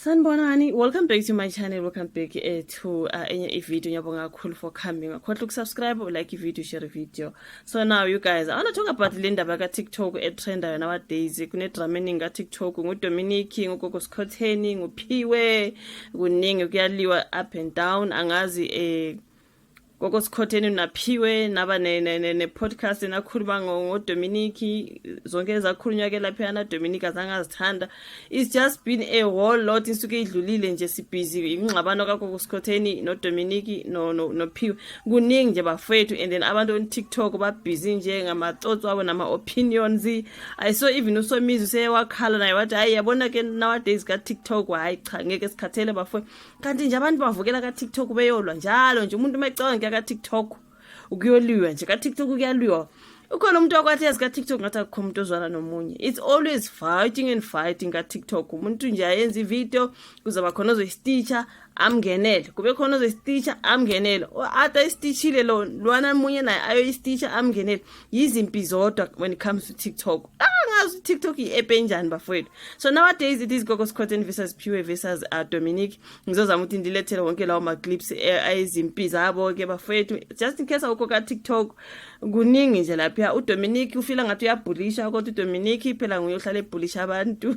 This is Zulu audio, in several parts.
Sanibonani, welcome back to my channel. Welcome back to enye video. Ngiyabonga kakhulu for coming. Akhohlwa subscribe, like video, share video. So now you guys, I want to talk about le ndaba ka TikTok etrendayo nowadays. Kune drama eningi ka TikTok, nguDominic, nguGogo Skhotheni, nguPhiwe, kuningi kuyaliwa up and down. Angazi Gogo Skhotheni naphiwe naba ne podcast enakhuluma ngoDominic zonke ezakhulunywa ke lapha na Dominic azangazithanda. It's just been a whole lot isuke idlulile nje sibhizi ingxabano kaGogo Skhotheni noDominic no Phiwe kuningi nje bafethu, and then abantu on TikTok ba busy nje ngamatsotso abo nama opinions. I saw even uSomizi useyawakhala naye wathi hayi yabona ke nowadays ka TikTok hayi cha ngeke sikhathele bafethu, kanti nje abantu bavukela ka TikTok beyolwa njalo nje umuntu mayicanga ka TikTok ukuyoliwa nje ka TikTok kuyaliwa. Ukhona umuntu wakwathi yazika TikTok ngathi akukho umuntu ozwana nomunye. It's always fighting and fighting ka TikTok. Umuntu nje ayenza ivideo kuzaba khona ozoyistitcha amngenele, kube khona ozoyistitcha amngenele, ata istitchile lwana munye naye ayoyistitcha amngenele. Yizimpi zodwa when it comes to TikTok. Ngazi TikTok i-app enjani bafowethu. So nowadays it is Gogo Skhotheni versus Phiwe versus Dominic. Ngizozama ukuthi ndilethele wonke lawo ma clips ayizimpi zabo ke bafowethu, just in case awukho ka TikTok kuningi nje lapha. uDominic ufila ngathi uyabhulisha, kodwa uDominic phela nguye ohlala ebhulisha abantu.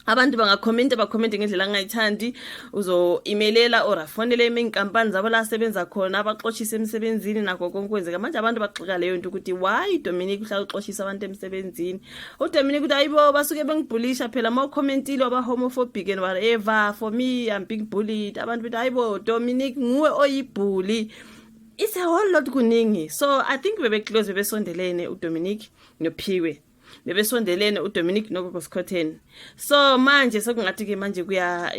Abantu bangacomment ngendlela angayithandi, uzo-emailela or afonele inkampani zabo la asebenza khona abaxoshisa emsebenzini nakho konke kwenzeka. Manje abantu baxika leyo nto ukuthi why Dominic uhlala uxoshisa abantu emsebenzini. uDominic uthi ayibo basuke bengibhulisha phela ma-commentile waba homophobic and whatever, for me I'm being bullied. Abantu bethi ayibo Dominic nguwe oyibhuli. It's a whole lot kuningi. So I think bebe-close, bebesondelene uDominic noPhiwe, bebesondelene uDominic noGogo Skhotheni. So manje sekungathi ke manje kuya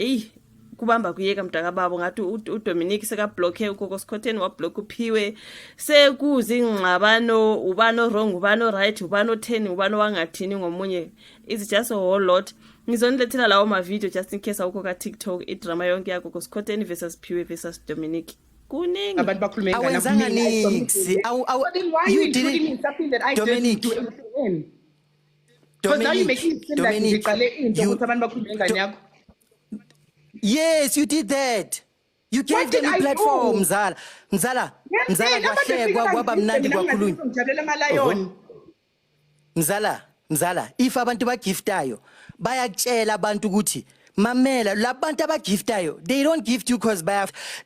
kubamba kuyeka mntaka babo ngathi uDominic seka block uGogo Skhotheni wa block uPhiwe, sekuzi ingxabano ubano wrong ubano right ubano 10 ubano wangathini ngomunye. It's just a whole lot. Ngizonilethela lawo ma video just in case awukho ka TikTok idrama yonke ya Gogo Skhotheni versus Phiwe versus Dominic. Abantu bakhuluma ngana you did something that I didn't do anything in. Because now you're making it seem like ngiqale into ukuthi abantu bakhuluma ngani yakho. Yes, you did that. You gave them a platform, Mzala kwahlekwa kwaba mnandi kwakhulunywa. Mzala, if abantu bagiftayo bayakutshela abantu ukuthi mamela labantu abagiftayo, they don't gift you because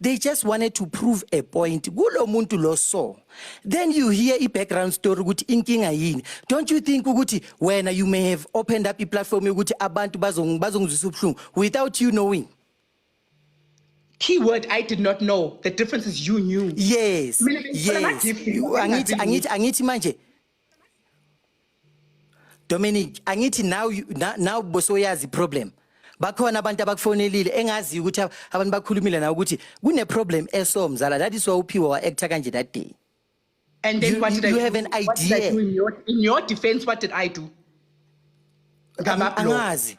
they just wanted to prove a point kulo muntu lo. So then you hear a background story ukuthi inkinga yini. Don't you think ukuthi wena you may have opened up a platform ukuthi abantu bazongizwisa ubuhlungu without you knowing? Keyword, I did not know. The difference is you knew. Yes. Angithi manje Dominic, angithi now bosoyazi problem. Bakhona abantu abakufonelile engazi ukuthi abantu bakhulumile nawe ukuthi kune problem eso Mzala, that is why uPhiwe wa actor kanje that day. And then what did I do? You have an idea. In your defense, what did I do? Angazi.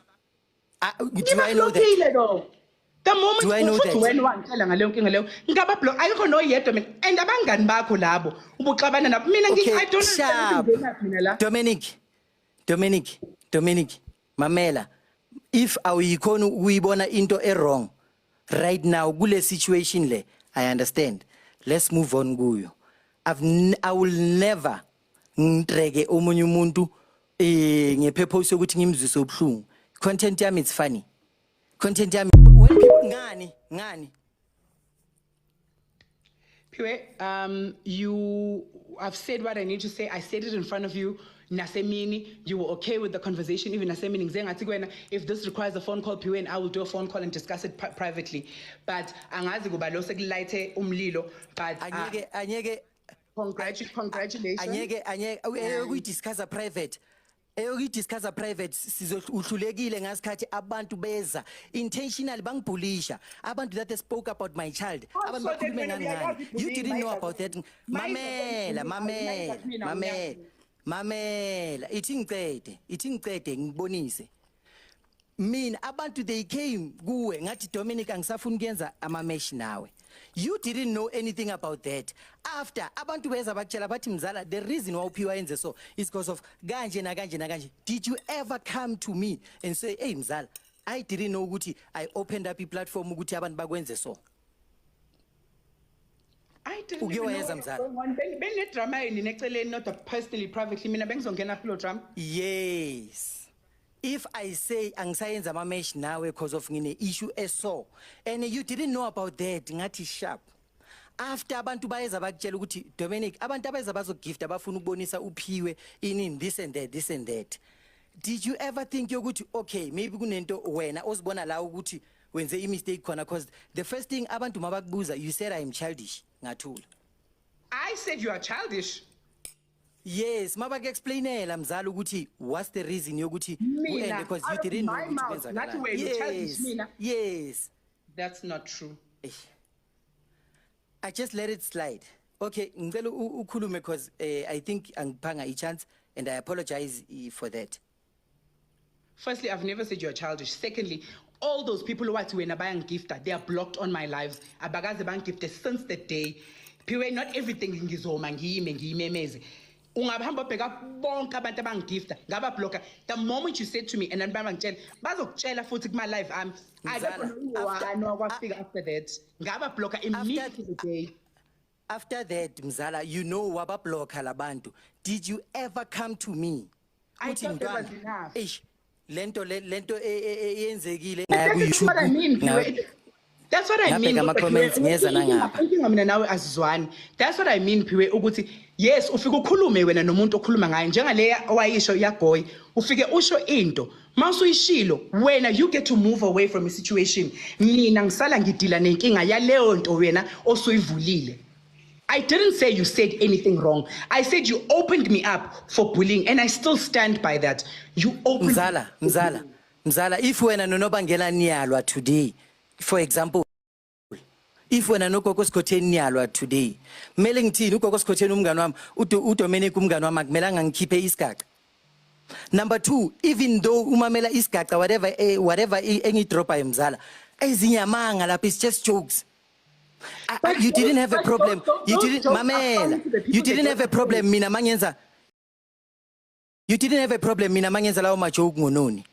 Do I know that? The moment do I know that? When wangitshela ngaleyo nkinga leyo ngabablock ayikho noyedwa mina and abangani bakho labo ubuxabana nabo mina I don't know. Dominic mamela, if awuyikhona ukuyibona into wrong right now kule situation le, I understand. Let's move on kuyo. I will never ngitreke omunye umuntu ngepurpose ukuthi ngimzwise ubuhlungu. Content yami it's funny. Content yami when people ngani Phiwe, I've said what I need to say. I said it in front of you. Nasemini, you were okay with the conversation. Even Nasemini saying, if this requires a phone call, Phiwe, I will do a phone call and discuss it privately. But angazi kuba lo sekulayithe umlilo. But anyeke congratulations. Anyeke uyidiscuss private. Discuss private sizohlulekile ngasikhathi abantu beza intentionally bangibhulisha abantu that spoke about my child. Abantu bakhulume ngani. You didn't know about that. Mamela ithi ngicede ngibonise mina abantu they came kuwe ngathi Dominic angisafuni kuyenza ama-mesh nawe. You didn't know anything about that. After abantu beza bakutshela bathi Mzala, the reason why uPhiwe yenze so is because of kanje na kanje. Did you ever come to me and say, hey Mzala, I didn't know ukuthi I opened up i-platform ukuthi abantu bakwenze so. I didn't Uke even know wayeza what was mzala. going on. Bene-drama yini neceleni not personally, privately, mina bengizongena kulo drama. Yes. If I say angisayenza ama-mesh nawe because of ngine issue eso and you didn't know about that ngathi sharp. After abantu bayeza bakutshela ukuthi Dominic abantu abayeza bazogift abafuna ukubonisa uphiwe in this and that. Did you ever think yokuthi okay maybe kunento wena ozibona la ukuthi wenze i-mistake khona because the first thing abantu mabakubuza you said I am childish ngathula. I said you are childish. Yes, mabake-explainela mzala ukuthi what's the reason yokuthi Mina, because you out of didn't know my ukuthi mouth, kwenzakalani. nathi wena childish mina. Yes. That's not true. I just let it slide. Okay, ngicela ukhulume because I think angiphanga i-chance and I apologize for that. Firstly, I've never said you're childish. Secondly, all those people who are to win a buying gifter, they are blocked on my lives. Abagaze buying gifter since the day. Piwe, not everything ngizoma ngiyimemeze. Ungahamba bheka bonke abantu abangigifta ngaba blocker. The moment you said to me and then bangitshela bazokutshela futhi kuma live I don't know after that. Ngaba blocker immediately the day. After that, mzala, you know wabablocker labantu. Did you ever come to me? I Uthi thought that was mntwana, enough. eish, lento yenzekile. That's what I mean. That's what I mean. Ngabheka ama-comments ngiyeza nangapha. Inkinga mina nawe asizwani. That's what I mean Phiwe ukuthi yes ufike ukhulume wena nomuntu okhuluma ngaye njengaleya owayisho yagoy ufike usho into mawusuyishilo wena you get to move away from a situation mina ngisala ngidila nenkinga yaleyo nto wena osuyivulile. I didn't say you said anything wrong. I said you opened me up for bullying and I still stand by that. You opened Mzala, if wena nonobangela niyalwa today, for example, if wena nogogo Sikhotheni niyalwa today, kumele ngithini ugogo Sikhotheni umngane wami, uDominic umngane wami akumelanga ngikhiphe isigaqa. Number 2, even though umamela isigaqa whatever engidropa mzala, ezinye amanga lapha it's just jokes. You didn't have a problem. You didn't mamela. You didn't have a problem mina mangenza. You didn't have a problem mina mangenza lawo majoke ngononi.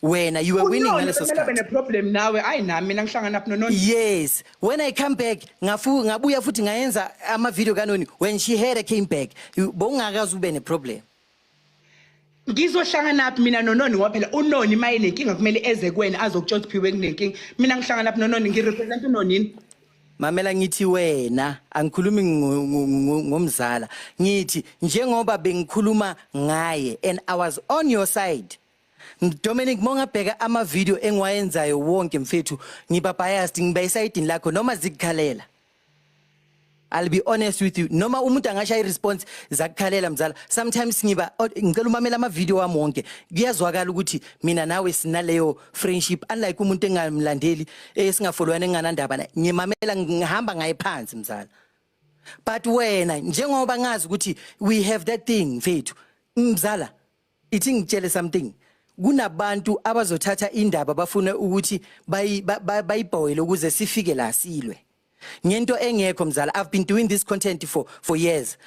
When you were winning ngaleso sikhathi. Ngene problem nawe ayinami mina ngihlangana naphi nononi. Yes, when I come back ngabuya futhi ngayenza ama video kanoni when she had came back bongakazi ube ne problem. Ngizohlangana naphi mina nononi ngoba phela unoni maye nenkinga kumele eze kuwena azokutshela ukuthi Phiwe kunenkinga. Mina ngihlangana naphi nononi ngirepresent unonini. Mamela ngithi wena angikhulumi ngomzala ngithi njengoba bengikhuluma ngaye and I was on your side. Dominic mongabheka ama video engiwayenzayo wonke mfethu ngiba biased ngiba esayidini lakho noma zikukhalela. I'll be honest with you noma umuntu angasha iresponse zakukhalela mzala sometimes ngicela umamela ama video wami wonke kuyazwakala ukuthi mina nawe sinaleyo friendship unlike umuntu engamlandeli esingafolwana enganandaba naye ngimamela ngihamba ngaye phansi mzala. But wena njengoba ngazi ukuthi we have that thing mfethu mzala ithi ngitshele something kunabantu abazothatha indaba bafuna ukuthi bayibhoyile ukuze sifike la silwe. Ngento engekho mzala, I've been doing this content for years.